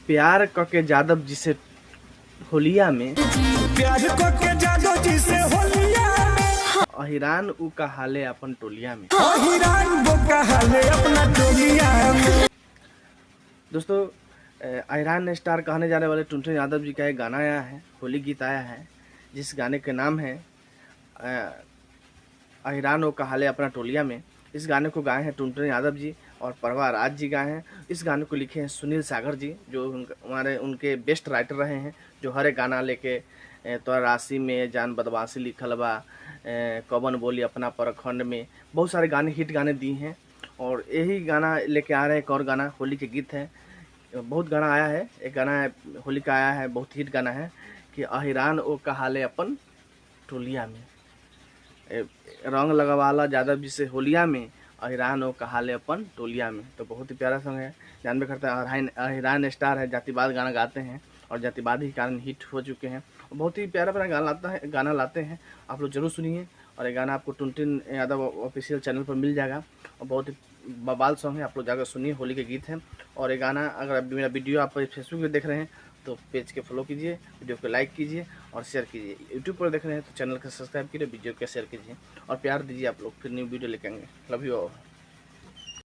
प्यार के जादव जी से होलिया में, प्यार के जादव जी से होलिया में, अहिरान उ का हाले अपन टोलिया में। अहिरान वो का हाले अपना टोलिया में। दोस्तों, अहिरान स्टार कहने जाने वाले टुनटुन यादव जी का एक गाना आया है, होली गीत आया है, जिस गाने के नाम है अहिरान उ का हाले अपना टोलिया में। इस गाने को गाए हैं टुनटुन यादव जी और प्रभा राज जी गाए हैं। इस गाने को लिखे हैं सुनील सागर जी, जो हमारे उनके बेस्ट राइटर रहे हैं, जो हर एक गाना लेके तो राशि में जान बदमाशी लिखल बा, कवन बोली अपना परखंड में, बहुत सारे गाने हिट गाने दिए हैं। और यही गाना लेके आ रहे हैं, एक और गाना होली के गीत है। बहुत गाना आया है, एक गाना है होली का आया है, बहुत हिट गाना है कि अहिरान ओ कहाले अपन टोलिया में, रंग लगवाला यादव जी से होलिया में, अहिरान ओ कहाले अपन टोलिया में। तो बहुत ही प्यारा सॉन्ग है, जानबे करता है अहिरान स्टार है, जातिवाद गाना गाते हैं और जातिवाद ही कारण हिट हो चुके हैं। बहुत ही प्यारा प्यारा गाना लाते हैं, आप लोग जरूर सुनिए। और ये गाना आपको टुनटुन यादव ऑफिशियल चैनल पर मिल जाएगा और बहुत ही बवाल सॉन्ग है, आप लोग जाकर सुनिए, होली के गीत हैं। और ये गाना अगर मेरा वीडियो आप फेसबुक पे देख रहे हैं तो पेज के फॉलो कीजिए, वीडियो को लाइक कीजिए और शेयर कीजिए। यूट्यूब पर देख रहे हैं तो चैनल को सब्सक्राइब कीजिए, वीडियो को शेयर कीजिए और प्यार दीजिए। आप लोग फिर न्यू वीडियो लेके आएंगे। Love you all.